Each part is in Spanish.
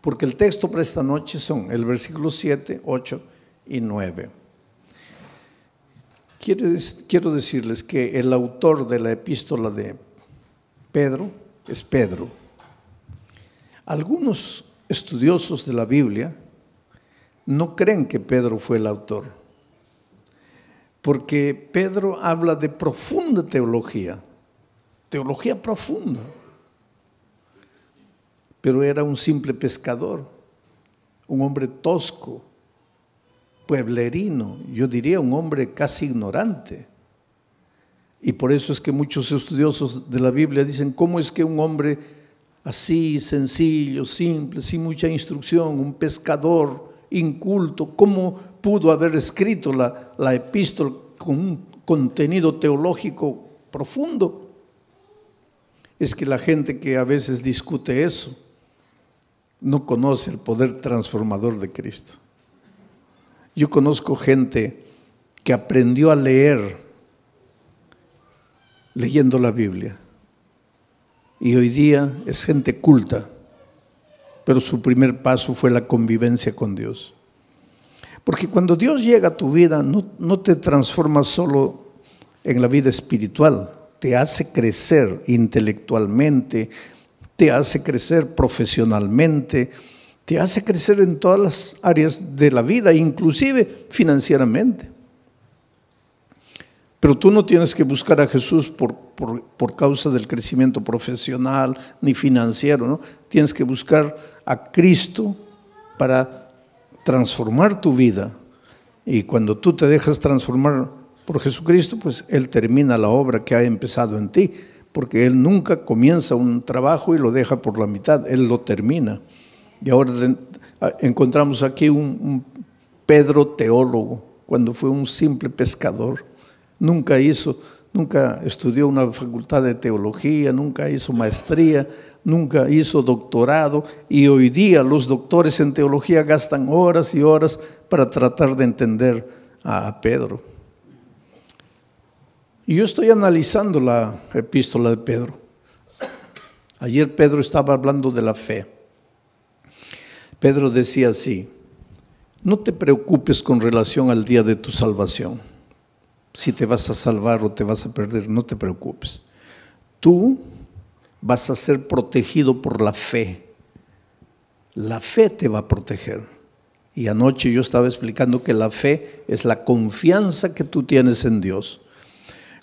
porque el texto para esta noche son el versículo 7, 8 y 9. Quiero decirles que el autor de la epístola de Pedro es Pedro. Algunos estudiosos de la Biblia no creen que Pedro fue el autor, porque Pedro habla de profunda teología profunda, pero era un simple pescador, un hombre tosco, pueblerino, yo diría un hombre casi ignorante. Y por eso es que muchos estudiosos de la Biblia dicen, ¿cómo es que un hombre así, sencillo, simple, sin mucha instrucción, un pescador inculto, cómo pudo haber escrito la epístola con un contenido teológico profundo? Es que la gente que a veces discute eso no conoce el poder transformador de Cristo. Yo conozco gente que aprendió a leer leyendo la Biblia y hoy día es gente culta, pero su primer paso fue la convivencia con Dios. Porque cuando Dios llega a tu vida no te transforma solo en la vida espiritual, te hace crecer intelectualmente, te hace crecer profesionalmente, te hace crecer en todas las áreas de la vida, inclusive financieramente. Pero tú no tienes que buscar a Jesús por causa del crecimiento profesional ni financiero, ¿no? Tienes que buscar a Cristo para transformar tu vida. Y cuando tú te dejas transformar por Jesucristo, pues Él termina la obra que ha empezado en ti, porque Él nunca comienza un trabajo y lo deja por la mitad, Él lo termina. Y ahora encontramos aquí un Pedro teólogo, cuando fue un simple pescador. Nunca estudió una facultad de teología, nunca hizo maestría, nunca hizo doctorado, y hoy día los doctores en teología gastan horas y horas para tratar de entender a Pedro. Y yo estoy analizando la epístola de Pedro. Ayer Pedro estaba hablando de la fe. Pedro decía así: no te preocupes con relación al día de tu salvación. Si te vas a salvar o te vas a perder, no te preocupes. Tú vas a ser protegido por la fe. La fe te va a proteger. Y anoche yo estaba explicando que la fe es la confianza que tú tienes en Dios.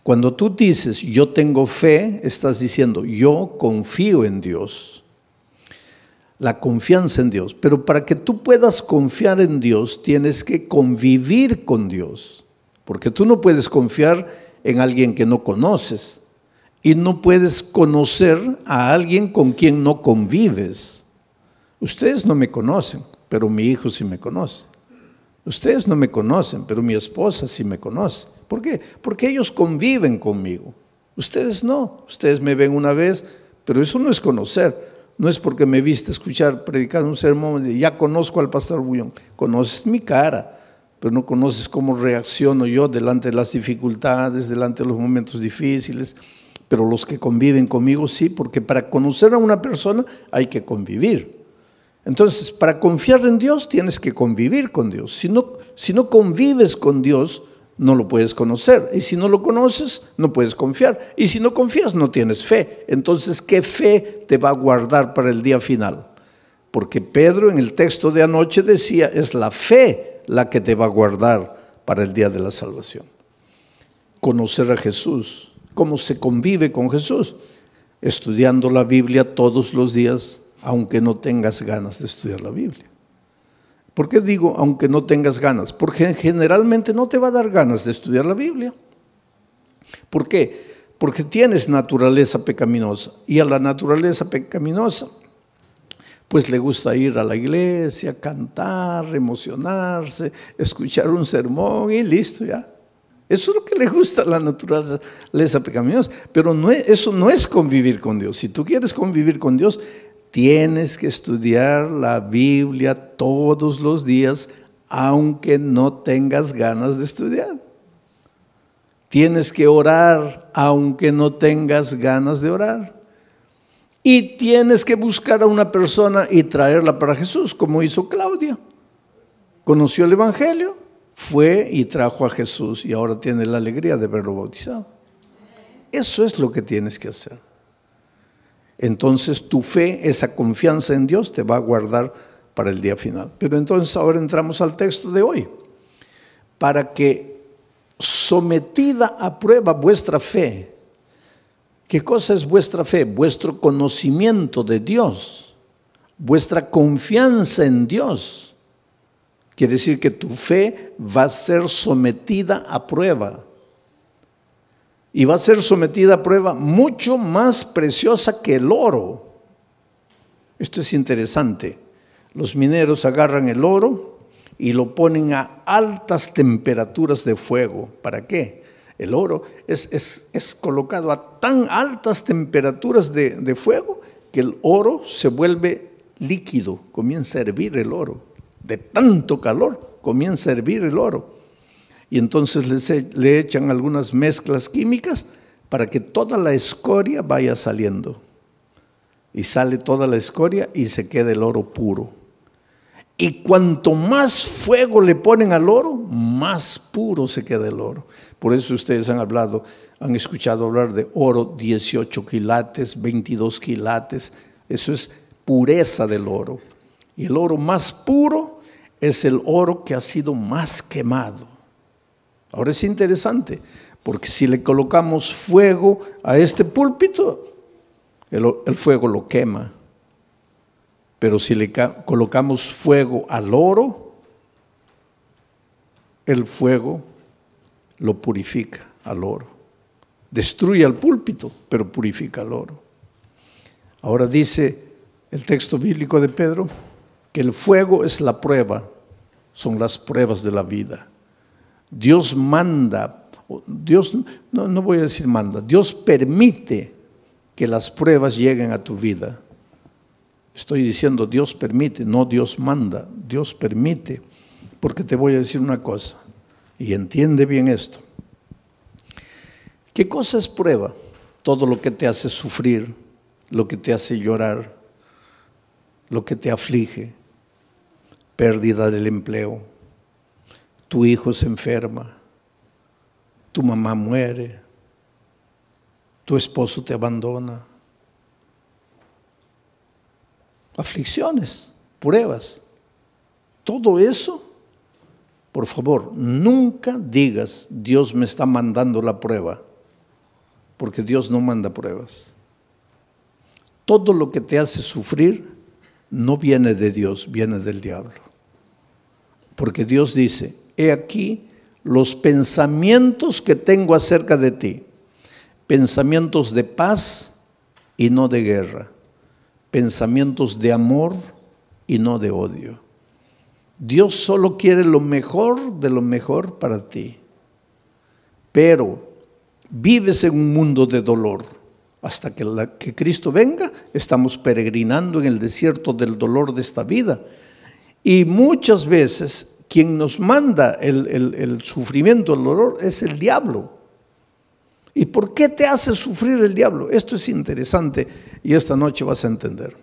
Cuando tú dices, yo tengo fe, estás diciendo, yo confío en Dios. La confianza en Dios. Pero para que tú puedas confiar en Dios, tienes que convivir con Dios. Porque tú no puedes confiar en alguien que no conoces. Y no puedes conocer a alguien con quien no convives. Ustedes no me conocen, pero mi hijo sí me conoce. Ustedes no me conocen, pero mi esposa sí me conoce. ¿Por qué? Porque ellos conviven conmigo. Ustedes no. Ustedes me ven una vez, pero eso no es conocer. No es porque me viste escuchar, predicar un sermón y ya conozco al pastor Bullón. Conoces mi cara, pero no conoces cómo reacciono yo delante de las dificultades, delante de los momentos difíciles. Pero los que conviven conmigo sí, porque para conocer a una persona hay que convivir. Entonces, para confiar en Dios tienes que convivir con Dios. Si no convives con Dios, no lo puedes conocer. Y si no lo conoces, no puedes confiar. Y si no confías, no tienes fe. Entonces, ¿qué fe te va a guardar para el día final? Porque Pedro en el texto de anoche decía, es la fe la que te va a guardar para el día de la salvación. Conocer a Jesús. ¿Cómo se convive con Jesús? Estudiando la Biblia todos los días, aunque no tengas ganas de estudiar la Biblia. ¿Por qué digo aunque no tengas ganas? Porque generalmente no te va a dar ganas de estudiar la Biblia. ¿Por qué? Porque tienes naturaleza pecaminosa, y a la naturaleza pecaminosa pues le gusta ir a la iglesia, cantar, emocionarse, escuchar un sermón y listo ya. Eso es lo que le gusta a la naturaleza pecaminosa, pero eso no es convivir con Dios. Si tú quieres convivir con Dios, tienes que estudiar la Biblia todos los días, aunque no tengas ganas de estudiar. Tienes que orar, aunque no tengas ganas de orar. Y tienes que buscar a una persona y traerla para Jesús, como hizo Claudia. Conoció el Evangelio, fue y trajo a Jesús y ahora tiene la alegría de verlo bautizado. Eso es lo que tienes que hacer. Entonces tu fe, esa confianza en Dios te va a guardar para el día final. Pero entonces ahora entramos al texto de hoy. Para que sometida a prueba vuestra fe. ¿Qué cosa es vuestra fe? Vuestro conocimiento de Dios, vuestra confianza en Dios. Quiere decir que tu fe va a ser sometida a prueba. Y va a ser sometida a prueba mucho más preciosa que el oro. Esto es interesante. Los mineros agarran el oro y lo ponen a altas temperaturas de fuego. ¿Para qué? El oro es colocado a tan altas temperaturas de fuego que el oro se vuelve líquido, comienza a hervir el oro. De tanto calor comienza a hervir el oro. Y entonces le echan algunas mezclas químicas para que toda la escoria vaya saliendo. Y sale toda la escoria y se queda el oro puro. Y cuanto más fuego le ponen al oro, más puro se queda el oro. Por eso ustedes han escuchado hablar de oro 18 quilates, 22 quilates. Eso es pureza del oro. Y el oro más puro es el oro que ha sido más quemado. Ahora es interesante, porque si le colocamos fuego a este púlpito, el fuego lo quema. Pero si le colocamos fuego al oro, el fuego lo purifica al oro. Destruye al púlpito, pero purifica al oro. Ahora dice el texto bíblico de Pedro que el fuego es la prueba, son las pruebas de la vida. Dios manda, no voy a decir manda, Dios permite que las pruebas lleguen a tu vida. Estoy diciendo Dios permite, no Dios manda, Dios permite. Porque te voy a decir una cosa, y entiende bien esto. ¿Qué cosa es prueba? Todo lo que te hace sufrir, lo que te hace llorar, lo que te aflige, pérdida del empleo, tu hijo se enferma, tu mamá muere, tu esposo te abandona. Aflicciones, pruebas, todo eso, por favor, nunca digas Dios me está mandando la prueba, porque Dios no manda pruebas. Todo lo que te hace sufrir no viene de Dios, viene del diablo. Porque Dios dice, he aquí los pensamientos que tengo acerca de ti, pensamientos de paz y no de guerra, pensamientos de amor y no de odio. Dios solo quiere lo mejor de lo mejor para ti. Pero vives en un mundo de dolor. Hasta que Cristo venga, estamos peregrinando en el desierto del dolor de esta vida. Y muchas veces quien nos manda el sufrimiento, el dolor, es el diablo. ¿Y por qué te hace sufrir el diablo? Esto es interesante y esta noche vas a entender.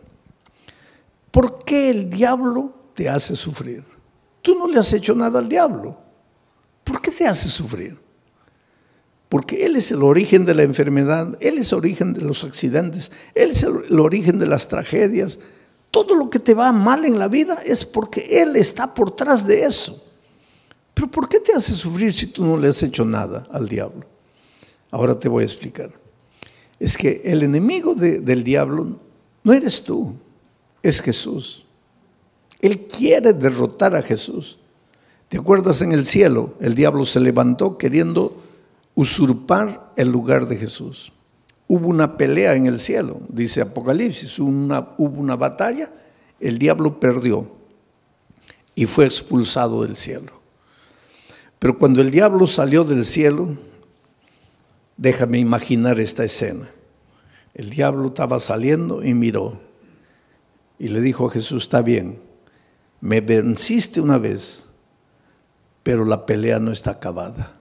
¿Por qué el diablo te hace sufrir? Tú no le has hecho nada al diablo. ¿Por qué te hace sufrir? Porque Él es el origen de la enfermedad, Él es el origen de los accidentes, Él es el origen de las tragedias. Todo lo que te va mal en la vida es porque Él está por detrás de eso. Pero ¿por qué te hace sufrir si tú no le has hecho nada al diablo? Ahora te voy a explicar. Es que el enemigo del diablo no eres tú, es Jesús. Él quiere derrotar a Jesús. ¿Te acuerdas en el cielo? El diablo se levantó queriendo usurpar el lugar de Jesús. Hubo una pelea en el cielo, dice Apocalipsis, hubo una batalla, el diablo perdió y fue expulsado del cielo. Pero cuando el diablo salió del cielo, déjame imaginar esta escena. El diablo estaba saliendo y miró y le dijo a Jesús, está bien, me venciste una vez, pero la pelea no está acabada.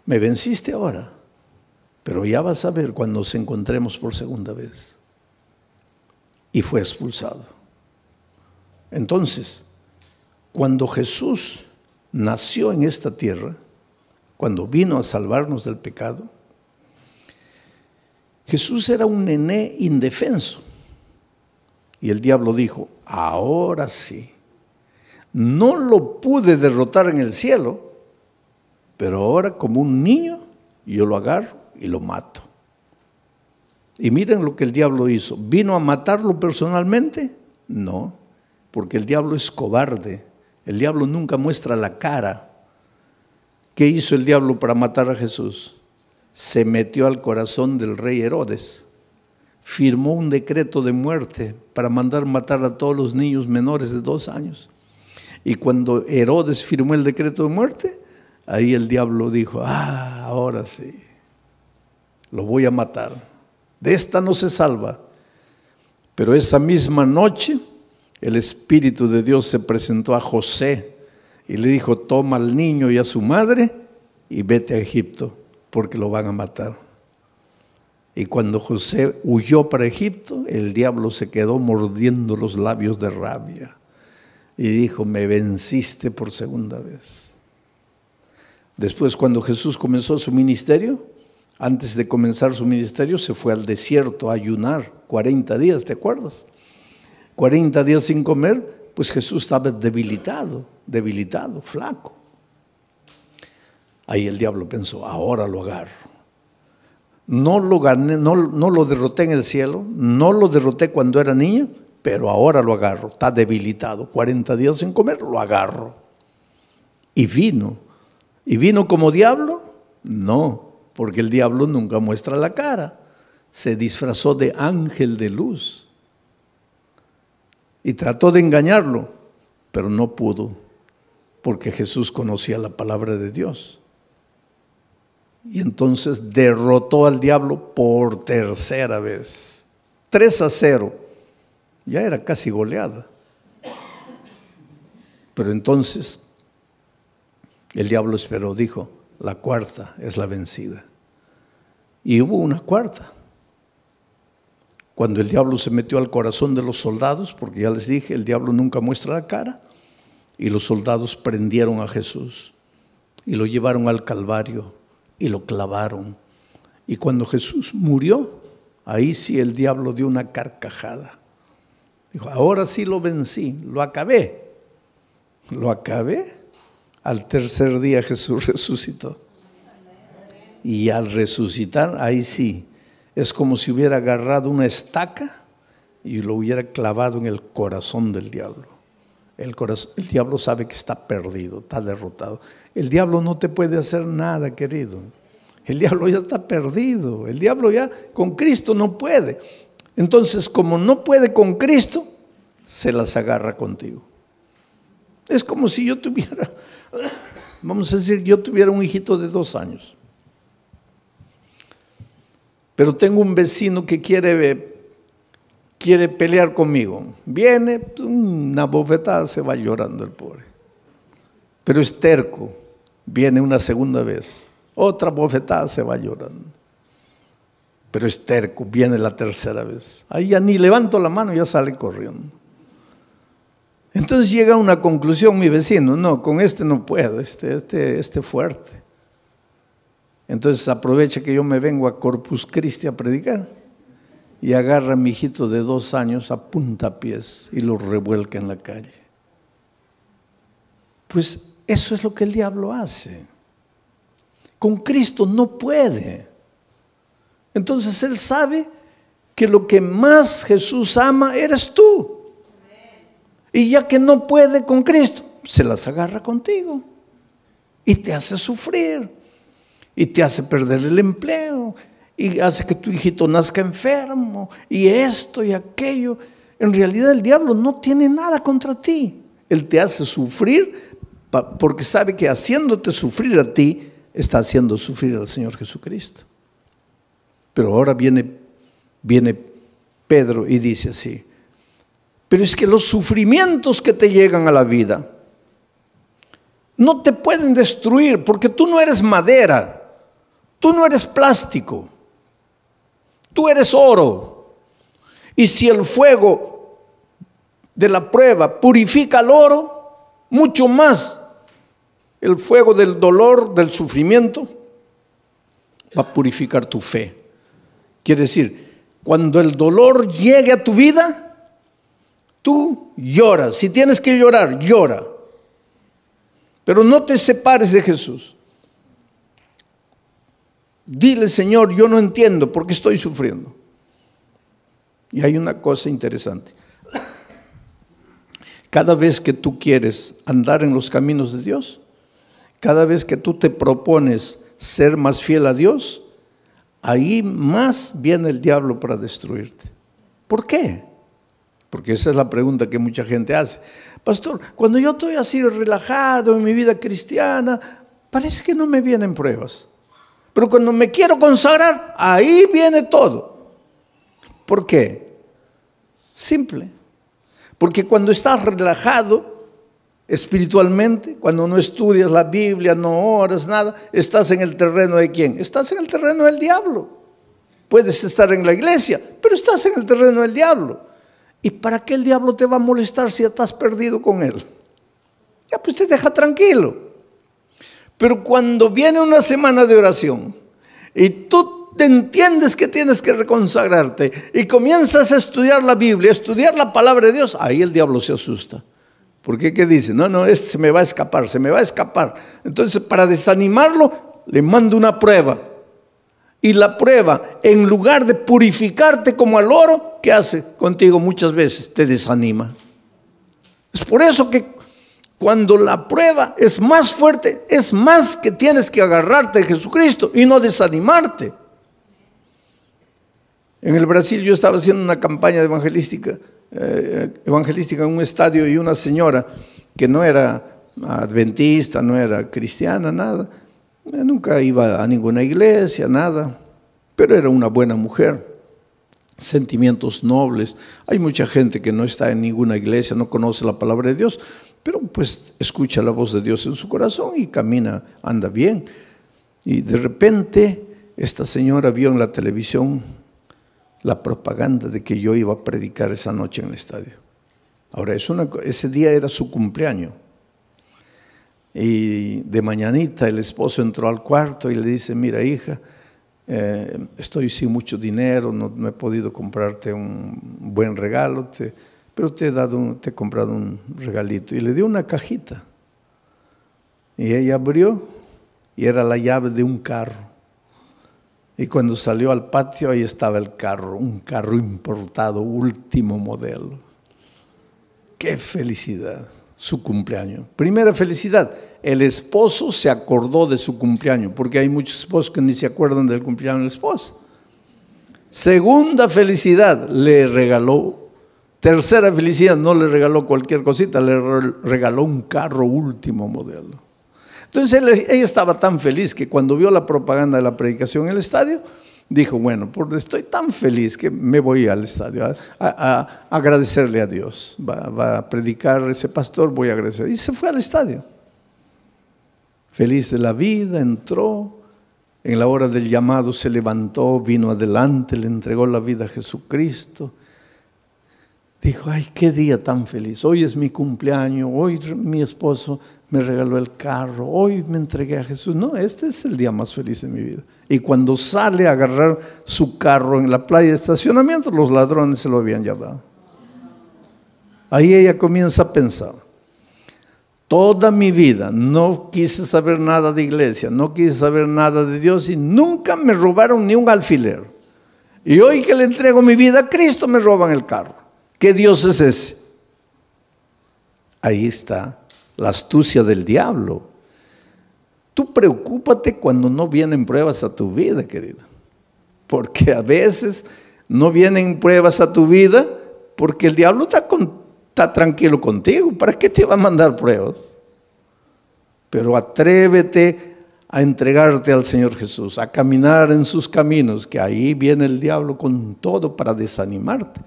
Me venciste ahora, pero ya vas a ver cuando nos encontremos por segunda vez. y fue expulsado. Entonces, cuando Jesús nació en esta tierra, cuando vino a salvarnos del pecado, Jesús era un nené indefenso. Y el diablo dijo, ahora sí, no lo pude derrotar en el cielo, pero ahora como un niño yo lo agarro y lo mato. Y miren lo que el diablo hizo. ¿Vino a matarlo personalmente? No, porque el diablo es cobarde. El diablo nunca muestra la cara. ¿Qué hizo el diablo para matar a Jesús? Se metió al corazón del rey Herodes. Firmó un decreto de muerte para mandar matar a todos los niños menores de 2 años. Y cuando Herodes firmó el decreto de muerte, ahí el diablo dijo, ahora sí, lo voy a matar. De esta no se salva. Pero esa misma noche, el Espíritu de Dios se presentó a José y le dijo, toma al niño y a su madre y vete a Egipto, porque lo van a matar. Y cuando José huyó para Egipto, el diablo se quedó mordiendo los labios de rabia y dijo, me venciste por segunda vez. Después, cuando Jesús comenzó su ministerio, antes de comenzar su ministerio, se fue al desierto a ayunar 40 días, ¿te acuerdas? 40 días sin comer, pues Jesús estaba debilitado, flaco. Ahí el diablo pensó, ahora lo agarro. No lo gané, no lo derroté en el cielo, no lo derroté cuando era niño, pero ahora lo agarro, está debilitado, 40 días sin comer, lo agarro. Y vino como diablo, no, porque el diablo nunca muestra la cara, se disfrazó de ángel de luz y trató de engañarlo, pero no pudo, porque Jesús conocía la palabra de Dios. Y entonces derrotó al diablo por tercera vez, 3-0, ya era casi goleada. Pero entonces el diablo esperó, dijo, la cuarta es la vencida. Y hubo una cuarta. Cuando el diablo se metió al corazón de los soldados, porque ya les dije, el diablo nunca muestra la cara, y los soldados prendieron a Jesús y lo llevaron al Calvario y lo clavaron. Y cuando Jesús murió, ahí sí el diablo dio una carcajada. Dijo, ahora sí lo vencí, lo acabé. Lo acabé. Al tercer día Jesús resucitó. Y al resucitar, ahí sí, es como si hubiera agarrado una estaca y lo hubiera clavado en el corazón del diablo. El diablo sabe que está perdido, está derrotado. El diablo no te puede hacer nada, querido. El diablo ya está perdido. El diablo ya con Cristo no puede. Entonces, como no puede con Cristo, se las agarra contigo. Es como si yo tuviera, vamos a decir, yo tuviera un hijito de 2 años. Pero tengo un vecino que quiere pelear conmigo. Viene, una bofetada, se va llorando el pobre. Pero es terco. Viene una segunda vez. Otra bofetada, se va llorando. Pero es terco, viene la tercera vez. Ahí ya ni levanto la mano, ya sale corriendo. Entonces llega a una conclusión mi vecino, no, con este no puedo, este fuerte. Entonces aprovecha que yo me vengo a Corpus Christi a predicar y agarra a mi hijito de 2 años a puntapiés y lo revuelca en la calle. Pues eso es lo que el diablo hace. Con Cristo no puede. Entonces él sabe que lo que más Jesús ama eres tú. Y ya que no puede con Cristo, se las agarra contigo y te hace sufrir y te hace perder el empleo y hace que tu hijito nazca enfermo y esto y aquello. En realidad el diablo no tiene nada contra ti. Él te hace sufrir porque sabe que haciéndote sufrir a ti, está haciendo sufrir al Señor Jesucristo. Pero ahora viene Pedro y dice así, pero es que los sufrimientos que te llegan a la vida no te pueden destruir porque tú no eres madera, tú no eres plástico, tú eres oro. Y si el fuego de la prueba purifica el oro, mucho más el fuego del dolor, del sufrimiento, va a purificar tu fe. Quiere decir, cuando el dolor llegue a tu vida, tú lloras. Si tienes que llorar, llora. Pero no te separes de Jesús. Dile, Señor, yo no entiendo por qué estoy sufriendo. Y hay una cosa interesante. Cada vez que tú quieres andar en los caminos de Dios, cada vez que tú te propones ser más fiel a Dios, ahí más viene el diablo para destruirte. ¿Por qué? Porque esa es la pregunta que mucha gente hace. Pastor, cuando yo estoy así relajado en mi vida cristiana, parece que no me vienen pruebas. Pero cuando me quiero consagrar, ahí viene todo. ¿Por qué? Simple. Porque cuando estás relajado espiritualmente, cuando no estudias la Biblia, no oras, nada, estás en el terreno de ¿quién? Estás en el terreno del diablo. Puedes estar en la iglesia, pero estás en el terreno del diablo. ¿Y para qué el diablo te va a molestar si ya estás perdido con él? Ya pues te deja tranquilo. Pero cuando viene una semana de oración y tú te entiendes que tienes que reconsagrarte y comienzas a estudiar la Biblia, a estudiar la palabra de Dios, ahí el diablo se asusta. Porque ¿qué dice? No, este se me va a escapar, se me va a escapar. Entonces, para desanimarlo, le mando una prueba. Y la prueba, en lugar de purificarte como al oro, ¿qué hace contigo muchas veces? Te desanima. Es por eso que cuando la prueba es más fuerte, es más que tienes que agarrarte de Jesucristo y no desanimarte. En el Brasil yo estaba haciendo una campaña evangelística en un estadio, y una señora que no era adventista, no era cristiana, nada, nunca iba a ninguna iglesia, nada, pero era una buena mujer, sentimientos nobles. Hay mucha gente que no está en ninguna iglesia, no conoce la palabra de Dios, pero pues escucha la voz de Dios en su corazón y camina, anda bien. Y de repente esta señora vio en la televisión la propaganda de que yo iba a predicar esa noche en el estadio. Ahora, ese día era su cumpleaños. Y de mañanita el esposo entró al cuarto y le dice: mira, hija, estoy sin mucho dinero, no he podido comprarte un buen regalo, pero te he comprado un regalito. Y le dio una cajita. Y ella abrió y era la llave de un carro. Y cuando salió al patio, ahí estaba el carro, un carro importado, último modelo. ¡Qué felicidad! Su cumpleaños. Primera felicidad, el esposo se acordó de su cumpleaños, porque hay muchos esposos que ni se acuerdan del cumpleaños de la esposa. Segunda felicidad, le regaló. Tercera felicidad, no le regaló cualquier cosita, le regaló un carro último modelo. Entonces ella estaba tan feliz que cuando vio la propaganda de la predicación en el estadio, dijo: bueno, estoy tan feliz que me voy al estadio a agradecerle a Dios. Va a predicar ese pastor, voy a agradecer. Y se fue al estadio. Feliz de la vida, entró. En la hora del llamado se levantó, vino adelante, le entregó la vida a Jesucristo. Dijo: ay, qué día tan feliz. Hoy es mi cumpleaños, hoy mi esposo me regaló el carro, hoy me entregué a Jesús. No, este es el día más feliz de mi vida. Y cuando sale a agarrar su carro en la playa de estacionamiento, los ladrones se lo habían llevado. Ahí ella comienza a pensar: toda mi vida no quise saber nada de iglesia, no quise saber nada de Dios y nunca me robaron ni un alfiler. Y hoy que le entrego mi vida a Cristo, me roban el carro. ¿Qué Dios es ese? Ahí está la astucia del diablo. Tú preocúpate cuando no vienen pruebas a tu vida, querido. Porque a veces no vienen pruebas a tu vida porque el diablo está tranquilo contigo. ¿Para qué te va a mandar pruebas? Pero atrévete a entregarte al Señor Jesús, a caminar en sus caminos, que ahí viene el diablo con todo para desanimarte.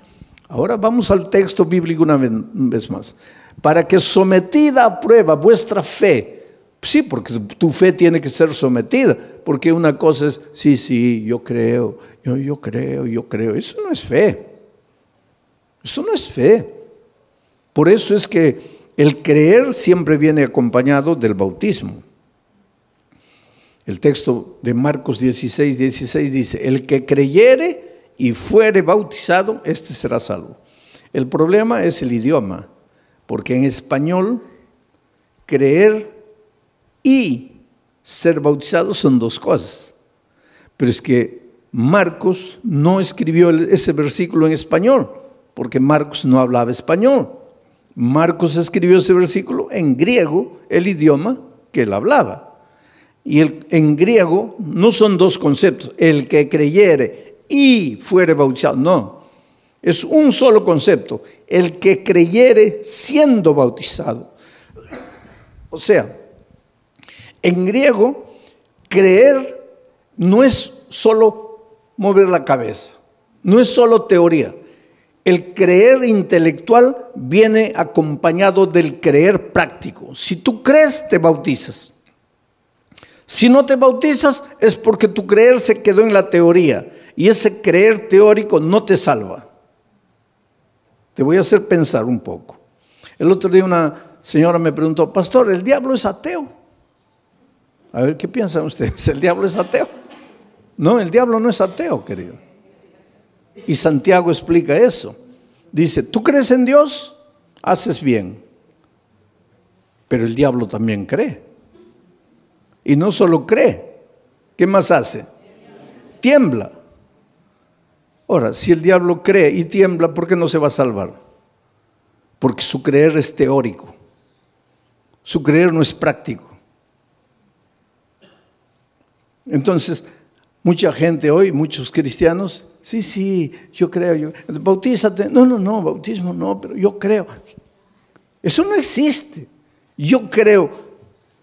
Ahora vamos al texto bíblico una vez más. Para que sometida a prueba vuestra fe, sí, porque tu fe tiene que ser sometida, porque una cosa es, sí, yo creo, yo creo, eso no es fe. Eso no es fe. Por eso es que el creer siempre viene acompañado del bautismo. El texto de Marcos 16, 16 dice: el que creyere y fuere bautizado, este será salvo. El problema es el idioma, porque en español creer y ser bautizado son dos cosas. Pero es que Marcos no escribió ese versículo en español, porque Marcos no hablaba español. Marcos escribió ese versículo en griego, el idioma que él hablaba. Y en griego no son dos conceptos, el que creyere y fuere bautizado, no. Es un solo concepto, el que creyere siendo bautizado. O sea, en griego, creer no es solo mover la cabeza, no es solo teoría. El creer intelectual viene acompañado del creer práctico. Si tú crees, te bautizas. Si no te bautizas, es porque tu creer se quedó en la teoría, y ese creer teórico no te salva. Te voy a hacer pensar un poco. El otro día una señora me preguntó: pastor, ¿el diablo es ateo? A ver, ¿qué piensan ustedes? ¿El diablo es ateo? No, el diablo no es ateo, querido. Y Santiago explica eso. Dice: tú crees en Dios, haces bien. Pero el diablo también cree. Y no solo cree, ¿qué más hace? Tiembla. Ahora, si el diablo cree y tiembla, ¿por qué no se va a salvar? Porque su creer es teórico. Su creer no es práctico. Entonces, mucha gente hoy, muchos cristianos, sí, yo creo, bautízate. No, bautismo no, pero yo creo. Eso no existe. Yo creo,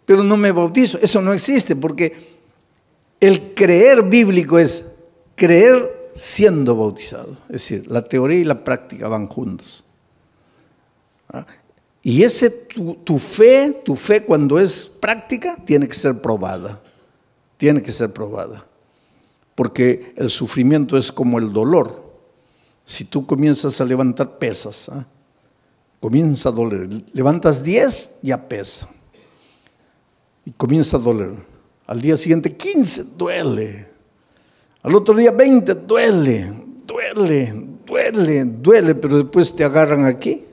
pero no me bautizo. Eso no existe, porque el creer bíblico es creer siendo bautizado. Es decir, la teoría y la práctica van juntos. Y tu fe cuando es práctica, tiene que ser probada. Tiene que ser probada. Porque el sufrimiento es como el dolor. Si tú comienzas a levantar pesas, comienza a doler. Levantas 10, ya pesa. Y comienza a doler. Al día siguiente 15, duele. Al otro día 20, duele, pero después te agarran aquí,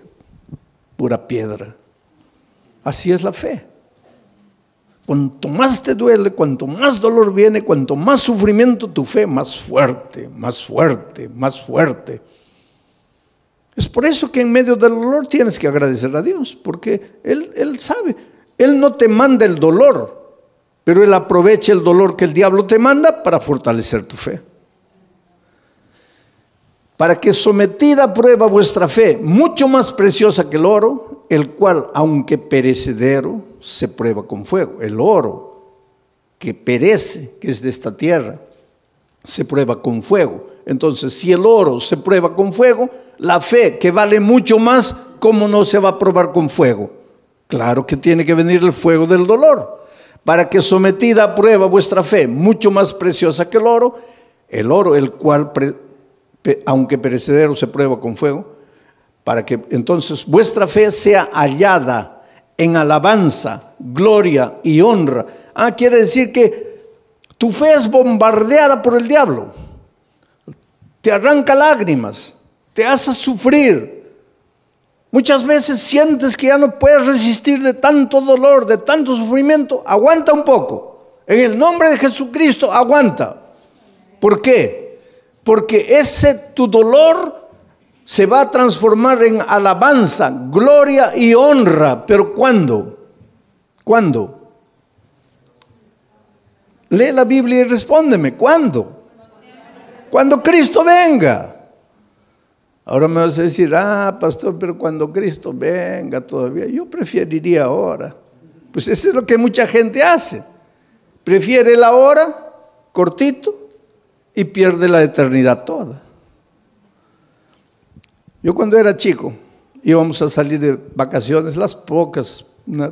pura piedra. Así es la fe. Cuanto más te duele, cuanto más dolor viene, cuanto más sufrimiento, tu fe más fuerte, más fuerte, más fuerte. Es por eso que en medio del dolor tienes que agradecer a Dios, porque Él sabe. Él no te manda el dolor, pero Él aprovecha el dolor que el diablo te manda para fortalecer tu fe. Para que sometida a prueba vuestra fe, mucho más preciosa que el oro, el cual, aunque perecedero, se prueba con fuego. El oro que perece, que es de esta tierra, se prueba con fuego. Entonces, si el oro se prueba con fuego, la fe, que vale mucho más, ¿cómo no se va a probar con fuego? Claro que tiene que venir el fuego del dolor. Para que sometida a prueba vuestra fe, mucho más preciosa que el oro, el cual, aunque perecedero, se prueba con fuego, para que entonces vuestra fe sea hallada en alabanza, gloria y honra. Quiere decir que tu fe es bombardeada por el diablo. Te arranca lágrimas, te hace sufrir. Muchas veces sientes que ya no puedes resistir de tanto dolor, de tanto sufrimiento. Aguanta un poco. En el nombre de Jesucristo, aguanta. ¿Por qué? Porque tu dolor se va a transformar en alabanza, gloria y honra. ¿Pero cuándo? ¿Cuándo? Lee la Biblia y respóndeme. ¿Cuándo? Cuando Cristo venga. Ahora me vas a decir: pastor, pero cuando Cristo venga todavía. Yo preferiría ahora. Pues eso es lo que mucha gente hace. Prefiere la hora, cortito, y pierde la eternidad toda. Yo cuando era chico, íbamos a salir de vacaciones, las pocas,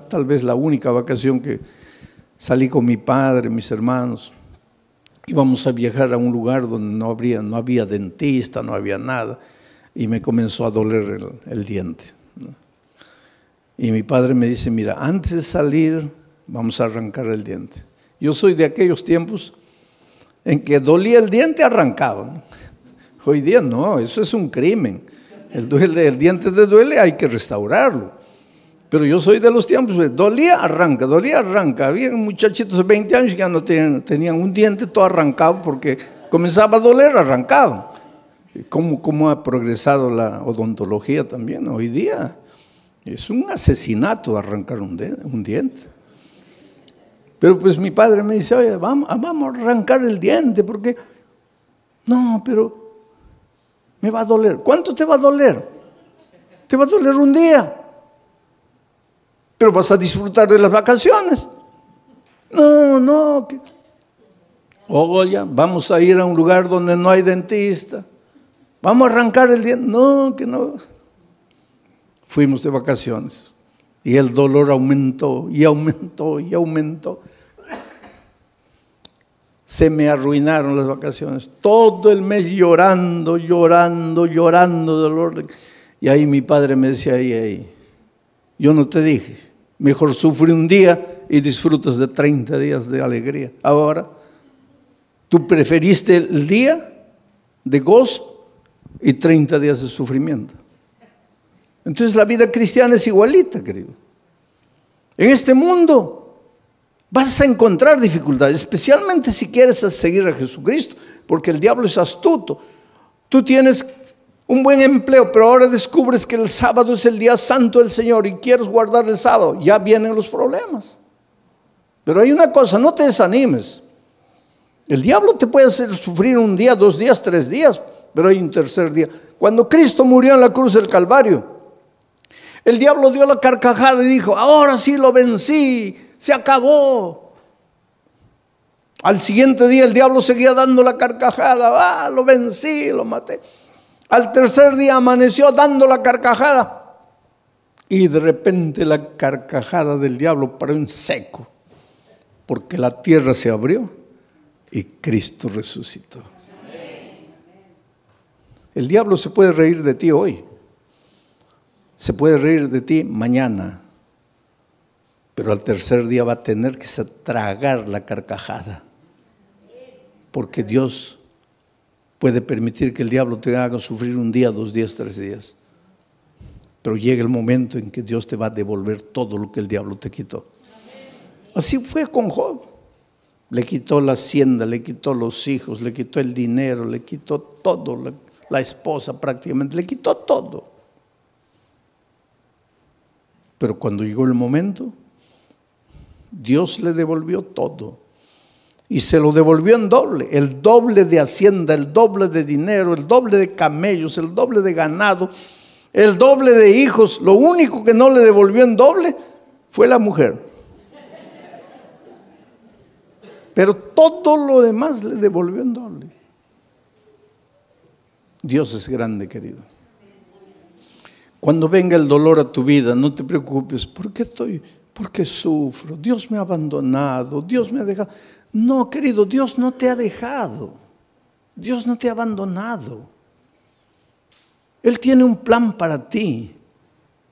tal vez la única vacación que salí con mi padre, mis hermanos. Íbamos a viajar a un lugar donde no había dentista, no había nada. y me comenzó a doler el diente, ¿no? Y mi padre me dice, mira, antes de salir vamos a arrancar el diente. Yo soy de aquellos tiempos en que dolía el diente, arrancaba. Hoy día no, eso es un crimen. El diente te duele, hay que restaurarlo. Pero yo soy de los tiempos, dolía, arranca, dolía, arranca. Había muchachitos de 20 años que ya no tenían un diente todo arrancado porque comenzaba a doler, arrancaban. ¿Cómo ha progresado la odontología también hoy día? Es un asesinato arrancar un diente. Pero pues mi padre me dice, oye, vamos a arrancar el diente porque... No, pero me va a doler. ¿Cuánto te va a doler? Te va a doler un día. Pero vas a disfrutar de las vacaciones. No. Oye, vamos a ir a un lugar donde no hay dentista. Vamos a arrancar el diente. No, que no. Fuimos de vacaciones y el dolor aumentó y aumentó y aumentó. Se me arruinaron las vacaciones. Todo el mes llorando dolor. Y ahí mi padre me decía, ahí, yo no te dije, mejor sufre un día y disfrutas de 30 días de alegría. Ahora, tú preferiste el día de gozo y 30 días de sufrimiento. Entonces la vida cristiana es igualita, querido. En este mundo vas a encontrar dificultades, especialmente si quieres seguir a Jesucristo, porque el diablo es astuto. Tú tienes un buen empleo, pero ahora descubres que el sábado es el día santo del Señor y quieres guardar el sábado, ya vienen los problemas. Pero hay una cosa, no te desanimes. El diablo te puede hacer sufrir un día, 2 días, 3 días, pero hay un tercer día. Cuando Cristo murió en la cruz del Calvario, el diablo dio la carcajada y dijo, ahora sí lo vencí, se acabó. Al siguiente día el diablo seguía dando la carcajada, lo vencí, lo maté. Al tercer día amaneció dando la carcajada y de repente la carcajada del diablo paró en seco, porque la tierra se abrió y Cristo resucitó. El diablo se puede reír de ti hoy. Se puede reír de ti mañana, pero al tercer día va a tener que tragar la carcajada, porque Dios puede permitir que el diablo te haga sufrir un día, 2 días, 3 días, pero llega el momento en que Dios te va a devolver todo lo que el diablo te quitó. Así fue con Job. Le quitó la hacienda, le quitó los hijos, le quitó el dinero, le quitó todo, la esposa prácticamente, le quitó todo. Pero cuando llegó el momento, Dios le devolvió todo. Y se lo devolvió en doble. El doble de hacienda, el doble de dinero, el doble de camellos, el doble de ganado, el doble de hijos. Lo único que no le devolvió en doble fue la mujer. Pero todo lo demás le devolvió en doble. Dios es grande, querido. Cuando venga el dolor a tu vida, no te preocupes. ¿Por qué sufro? Dios me ha abandonado, Dios me ha dejado. No, querido, Dios no te ha dejado. Dios no te ha abandonado. Él tiene un plan para ti.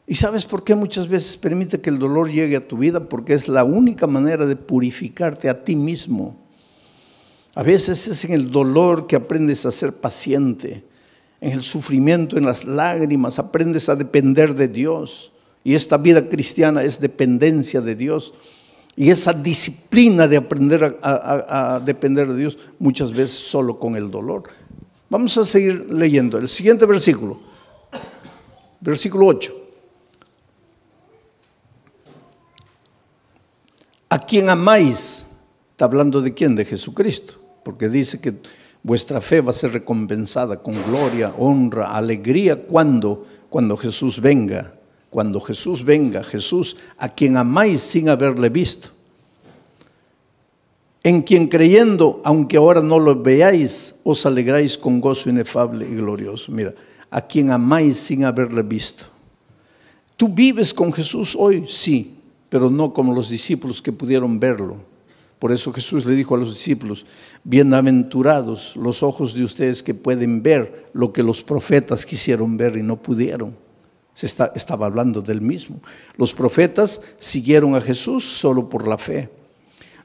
¿Y sabes por qué muchas veces permite que el dolor llegue a tu vida? Porque es la única manera de purificarte a ti mismo. A veces es en el dolor que aprendes a ser paciente. En el sufrimiento, en las lágrimas, aprendes a depender de Dios. Y esta vida cristiana es dependencia de Dios. Y esa disciplina de aprender a depender de Dios, muchas veces solo con el dolor. Vamos a seguir leyendo. El siguiente versículo. Versículo 8. ¿A quién amáis? Está hablando de quién, de Jesucristo. Porque dice que vuestra fe va a ser recompensada con gloria, honra, alegría. ¿Cuándo? Cuando Jesús venga. Cuando Jesús venga, Jesús a quien amáis sin haberle visto. En quien creyendo, aunque ahora no lo veáis, os alegráis con gozo inefable y glorioso. Mira, a quien amáis sin haberle visto. ¿Tú vives con Jesús hoy? Sí, pero no como los discípulos que pudieron verlo. Por eso Jesús le dijo a los discípulos: bienaventurados los ojos de ustedes que pueden ver lo que los profetas quisieron ver y no pudieron. Estaba hablando del mismo. Los profetas siguieron a Jesús solo por la fe.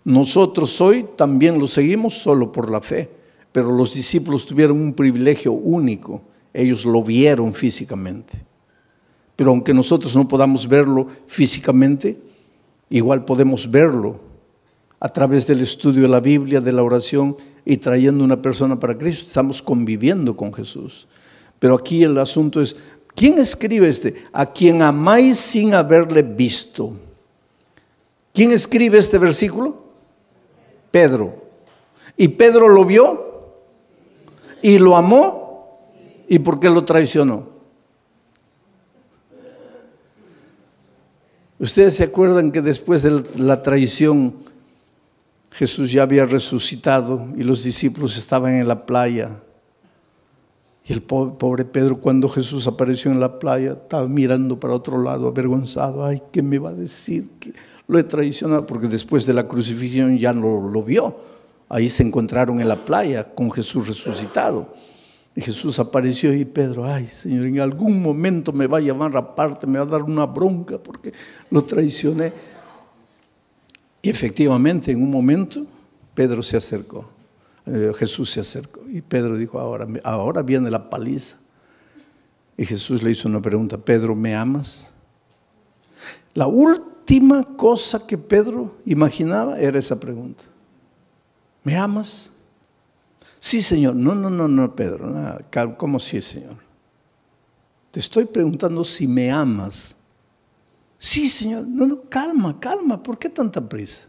Nosotros hoy también lo seguimos solo por la fe, pero los discípulos tuvieron un privilegio único. Ellos lo vieron físicamente. Pero aunque nosotros no podamos verlo físicamente, igual podemos verlo a través del estudio de la Biblia, de la oración y trayendo una persona para Cristo. Estamos conviviendo con Jesús. Pero aquí el asunto es, ¿quién escribe a quien amáis sin haberle visto? ¿Quién escribe este versículo? Pedro. ¿Y Pedro lo vio? ¿Y lo amó? ¿Y por qué lo traicionó? Ustedes se acuerdan que después de la traición Jesús ya había resucitado y los discípulos estaban en la playa. Y el pobre Pedro, cuando Jesús apareció en la playa, estaba mirando para otro lado, avergonzado. Ay, ¿qué me va a decir? Que lo he traicionado, porque después de la crucifixión ya no lo vio. Ahí se encontraron en la playa con Jesús resucitado. Y Jesús apareció y Pedro: ay, Señor, en algún momento me va a llamar aparte, me va a dar una bronca porque lo traicioné. Y efectivamente, en un momento, Pedro se acercó. Jesús se acercó y Pedro dijo: ahora viene la paliza. Y Jesús le hizo una pregunta: Pedro, ¿me amas? La última cosa que Pedro imaginaba era esa pregunta: ¿me amas? Sí, Señor. No, Pedro. ¿Cómo sí, Señor? Te estoy preguntando si me amas. Sí, Señor. No, calma. ¿Por qué tanta prisa?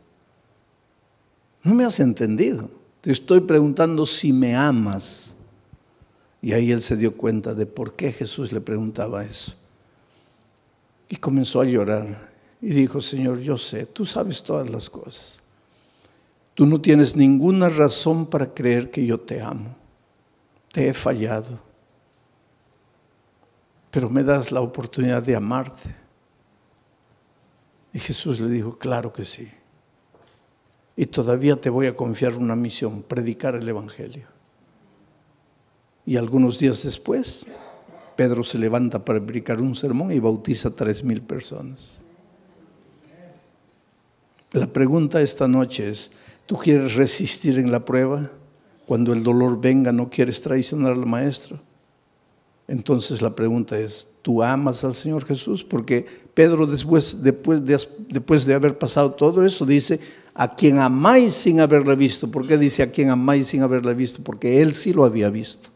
No me has entendido. Te estoy preguntando si me amas. Y ahí él se dio cuenta de por qué Jesús le preguntaba eso. Y comenzó a llorar. Y dijo: Señor, yo sé, tú sabes todas las cosas. Tú no tienes ninguna razón para creer que yo te amo. Te he fallado. Pero me das la oportunidad de amarte. Y Jesús le dijo: claro que sí. Y todavía te voy a confiar una misión: predicar el Evangelio. Y algunos días después, Pedro se levanta para predicar un sermón y bautiza a 3,000 personas. La pregunta esta noche es: ¿tú quieres resistir en la prueba? Cuando el dolor venga, ¿no quieres traicionar al Maestro? Entonces la pregunta es: ¿tú amas al Señor Jesús? Porque Pedro después de haber pasado todo eso dice: a quien amáis sin haberle visto. ¿Por qué dice a quien amáis sin haberle visto? Porque él sí lo había visto.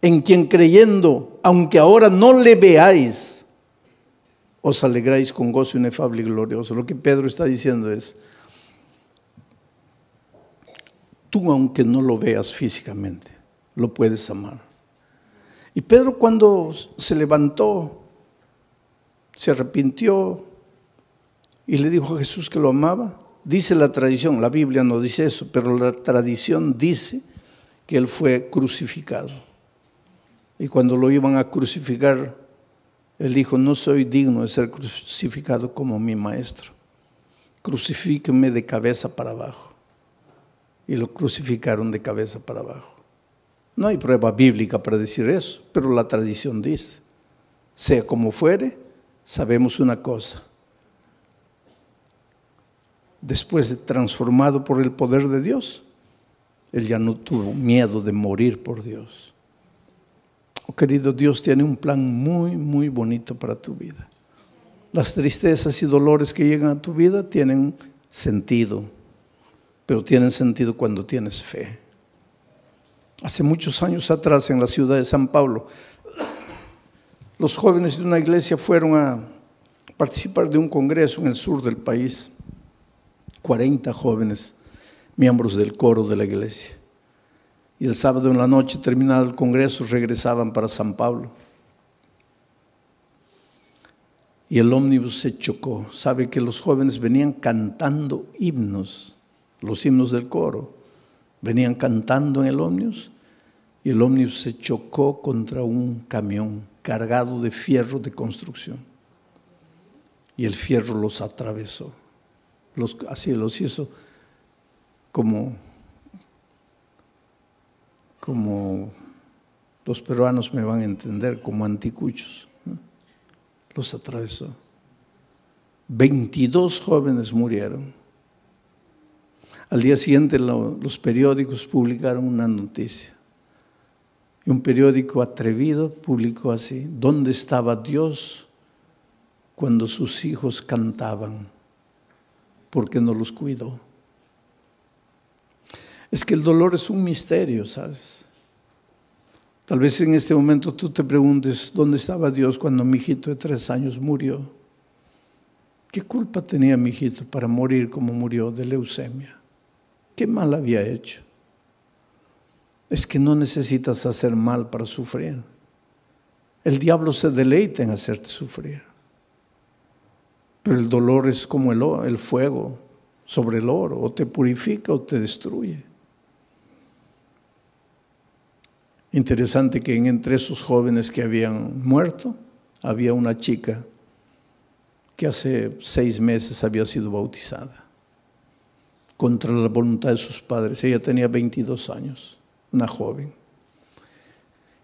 En quien creyendo, aunque ahora no le veáis, os alegráis con gozo inefable y glorioso. Lo que Pedro está diciendo es: tú, aunque no lo veas físicamente, lo puedes amar. Y Pedro, cuando se levantó, se arrepintió y le dijo a Jesús que lo amaba. Dice la tradición, la Biblia no dice eso, pero la tradición dice que él fue crucificado. Y cuando lo iban a crucificar, él dijo: no soy digno de ser crucificado como mi Maestro. Crucifíquenme de cabeza para abajo. Y lo crucificaron de cabeza para abajo. No hay prueba bíblica para decir eso, pero la tradición dice. Sea como fuere, sabemos una cosa: después de transformado por el poder de Dios, él ya no tuvo miedo de morir por Dios. Oh, querido, Dios tiene un plan muy, muy bonito para tu vida. Las tristezas y dolores que llegan a tu vida tienen sentido, pero tienen sentido cuando tienes fe. Hace muchos años atrás, en la ciudad de San Pablo, los jóvenes de una iglesia fueron a participar de un congreso en el sur del país. 40 jóvenes, miembros del coro de la iglesia. Y el sábado en la noche, terminado el congreso, regresaban para San Pablo. Y el ómnibus se chocó. Sabe que los jóvenes venían cantando himnos, los himnos del coro. Venían cantando en el ómnibus y el ómnibus se chocó contra un camión cargado de fierro de construcción. Y el fierro los atravesó. así los hizo como los peruanos me van a entender, como anticuchos, ¿no? Los atravesó. 22 jóvenes murieron. Al día siguiente los periódicos publicaron una noticia. Y un periódico atrevido publicó así: ¿dónde estaba Dios cuando sus hijos cantaban? ¿Por qué no los cuidó? Es que el dolor es un misterio, ¿sabes? Tal vez en este momento tú te preguntes, ¿dónde estaba Dios cuando mi hijito de 3 años murió? ¿Qué culpa tenía mi hijito para morir como murió de leucemia? ¿Qué mal había hecho? Es que no necesitas hacer mal para sufrir. El diablo se deleita en hacerte sufrir. Pero el dolor es como el fuego sobre el oro, o te purifica o te destruye. Interesante que entre esos jóvenes que habían muerto, había una chica que hace 6 meses había sido bautizada, contra la voluntad de sus padres. Ella tenía 22 años, una joven.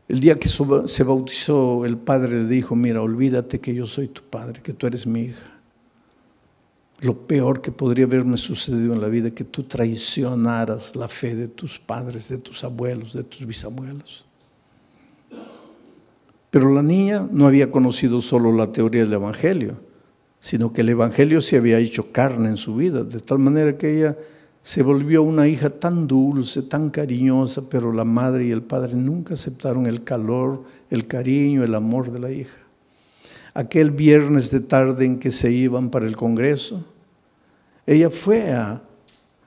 El día que se bautizó, el padre le dijo: mira, olvídate que yo soy tu padre, que tú eres mi hija. Lo peor que podría haberme sucedido en la vida es que tú traicionaras la fe de tus padres, de tus abuelos, de tus bisabuelos. Pero la niña no había conocido solo la teoría del Evangelio, sino que el Evangelio se había hecho carne en su vida, de tal manera que ella se volvió una hija tan dulce, tan cariñosa, pero la madre y el padre nunca aceptaron el calor, el cariño, el amor de la hija. Aquel viernes de tarde en que se iban para el congreso, ella fue a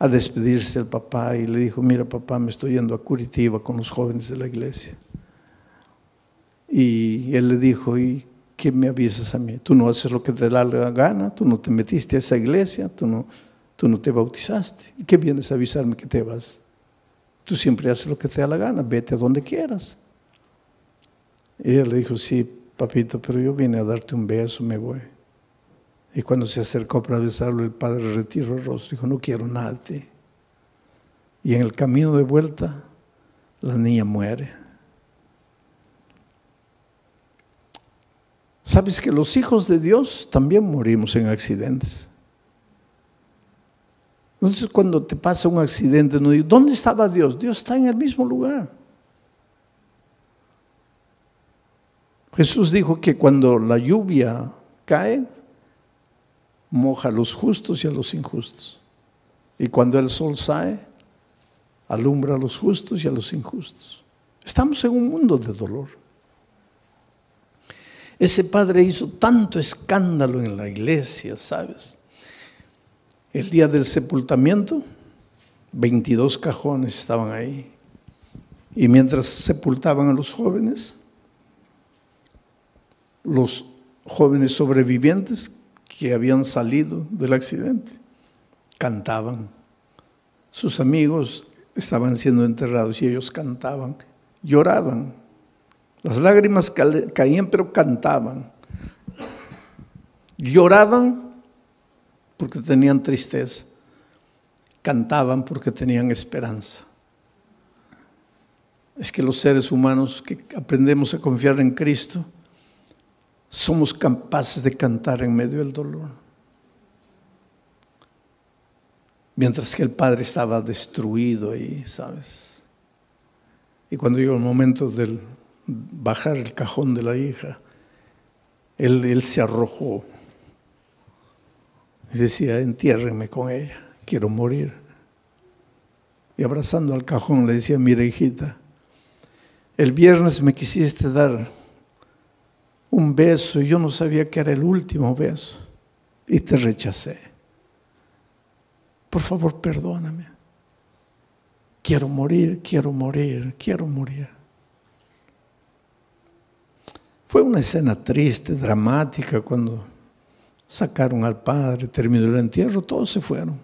despedirse del papá y le dijo: mira papá, me estoy yendo a Curitiba con los jóvenes de la iglesia. Y él le dijo: ¿y qué me avisas a mí? Tú no haces lo que te da la gana, tú no te metiste a esa iglesia, tú no te bautizaste. ¿Y qué vienes a avisarme que te vas? Tú siempre haces lo que te da la gana, vete a donde quieras. Y ella le dijo: sí, papito, pero yo vine a darte un beso, me voy. Y cuando se acercó para besarlo, el padre retiró el rostro, dijo: no quiero nada de ti. Y en el camino de vuelta, la niña muere. ¿Sabes que los hijos de Dios también morimos en accidentes? Entonces, cuando te pasa un accidente, no digo: ¿dónde estaba Dios? Dios está en el mismo lugar. Jesús dijo que cuando la lluvia cae, moja a los justos y a los injustos. Y cuando el sol sale, alumbra a los justos y a los injustos. Estamos en un mundo de dolor. Ese padre hizo tanto escándalo en la iglesia, ¿sabes? El día del sepultamiento, 22 cajones estaban ahí. Y mientras sepultaban a los jóvenes sobrevivientes que habían salido del accidente, cantaban. Sus amigos estaban siendo enterrados y ellos cantaban, lloraban. Las lágrimas caían, pero cantaban. Lloraban porque tenían tristeza. Cantaban porque tenían esperanza. Es que los seres humanos que aprendemos a confiar en Cristo, somos capaces de cantar en medio del dolor. Mientras que el padre estaba destruido ahí, ¿sabes? Y cuando llegó el momento del bajar el cajón de la hija, él se arrojó y decía: entiérrenme con ella, quiero morir. Y abrazando al cajón le decía: mira hijita, el viernes me quisiste dar un beso y yo no sabía que era el último beso y te rechacé. Por favor, perdóname. Quiero morir, quiero morir, quiero morir. Fue una escena triste, dramática, cuando sacaron al padre, terminó el entierro, todos se fueron.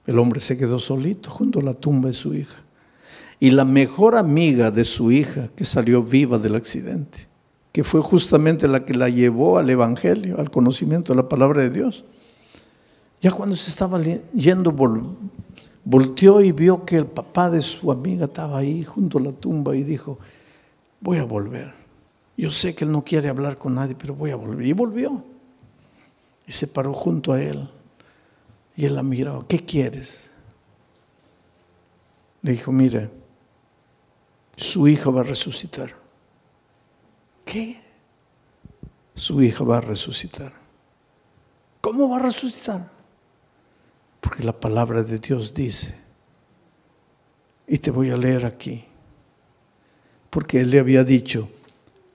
El hombre se quedó solito junto a la tumba de su hija. Y la mejor amiga de su hija, que salió viva del accidente, que fue justamente la que la llevó al Evangelio, al conocimiento de la palabra de Dios, Ya cuando se estaba yendo, volteó y vio que el papá de su amiga estaba ahí junto a la tumba y dijo, voy a volver. Yo sé que él no quiere hablar con nadie, pero voy a volver. Y volvió. Y se paró junto a él. Y él la miró, ¿qué quieres? Le dijo, mire, su hija va a resucitar. ¿Qué? Su hija va a resucitar. ¿Cómo va a resucitar? Porque la palabra de Dios dice, y te voy a leer aquí, porque él le había dicho,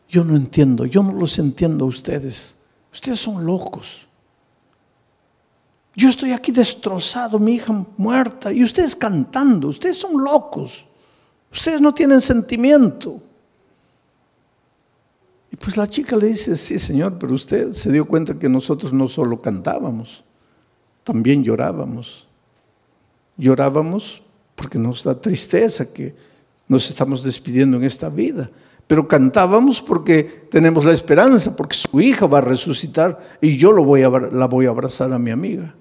yo no entiendo, yo no los entiendo a ustedes, ustedes son locos. Yo estoy aquí destrozado, mi hija muerta, y ustedes cantando, ustedes son locos, ustedes no tienen sentimiento. Y pues la chica le dice, sí señor, pero usted se dio cuenta que nosotros no solo cantábamos, también llorábamos. Llorábamos porque nos da tristeza que nos estamos despidiendo en esta vida. Pero cantábamos porque tenemos la esperanza, porque su hija va a resucitar y yo la voy a abrazar a mi amiga.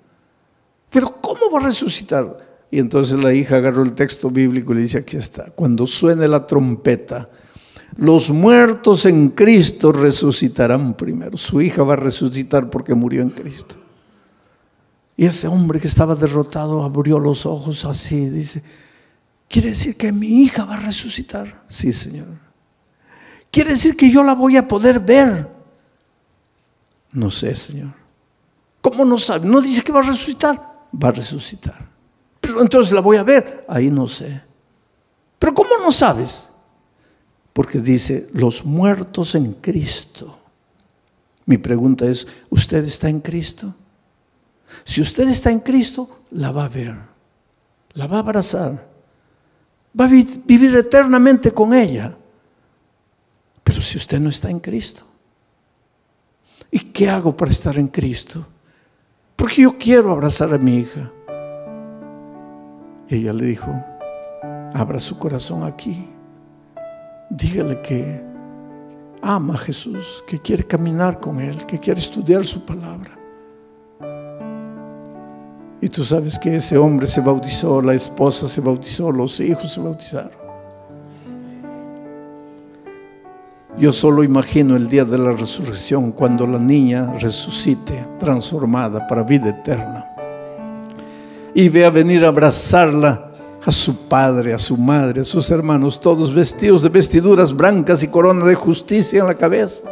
Pero ¿cómo va a resucitar? Y entonces la hija agarró el texto bíblico y le dice, aquí está, cuando suene la trompeta, los muertos en Cristo resucitarán primero. Su hija va a resucitar porque murió en Cristo. Y ese hombre que estaba derrotado abrió los ojos así, dice, ¿quiere decir que mi hija va a resucitar? Sí, Señor. ¿Quiere decir que yo la voy a poder ver? No sé, Señor. ¿Cómo no sabe? No dice que va a resucitar. Va a resucitar. Pero entonces la voy a ver. Ahí no sé. ¿Pero cómo no sabes? Porque dice, los muertos en Cristo. Mi pregunta es, ¿usted está en Cristo? Si usted está en Cristo, la va a ver, la va a abrazar, va a vivir eternamente con ella. Pero si usted no está en Cristo, ¿y qué hago para estar en Cristo? Porque yo quiero abrazar a mi hija. Y ella le dijo, abra su corazón aquí, dígale que ama a Jesús, que quiere caminar con Él, que quiere estudiar su palabra. Y tú sabes que ese hombre se bautizó, la esposa se bautizó, los hijos se bautizaron. Yo solo imagino el día de la resurrección, cuando la niña resucite, transformada para vida eterna, y vea venir a abrazarla a su padre, a su madre, a sus hermanos, todos vestidos de vestiduras blancas y corona de justicia en la cabeza.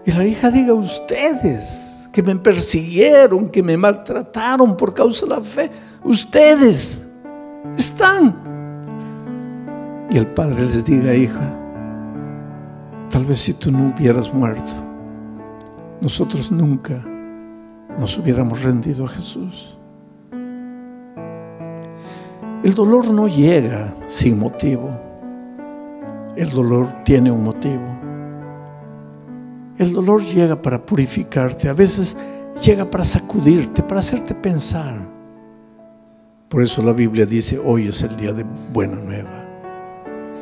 Y la hija diga, ustedes que me persiguieron, que me maltrataron por causa de la fe, ustedes están. Y el padre les diga, hija, tal vez si tú no hubieras muerto, nosotros nunca nos hubiéramos rendido a Jesús. El dolor no llega sin motivo. El dolor tiene un motivo. El dolor llega para purificarte, a veces llega para sacudirte, para hacerte pensar. Por eso la Biblia dice, hoy es el día de buena nueva,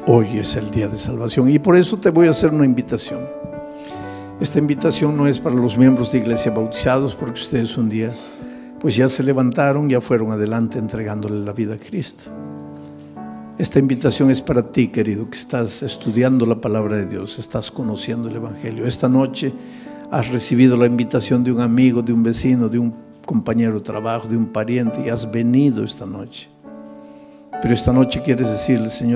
hoy es el día de salvación. Y por eso te voy a hacer una invitación. Esta invitación no es para los miembros de iglesia bautizados, porque ustedes un día pues ya se levantaron, ya fueron adelante entregándole la vida a Cristo. Esta invitación es para ti, querido, que estás estudiando la palabra de Dios, estás conociendo el Evangelio. Esta noche has recibido la invitación de un amigo, de un vecino, de un compañero de trabajo, de un pariente, y has venido esta noche. Pero esta noche quieres decirle, Señor,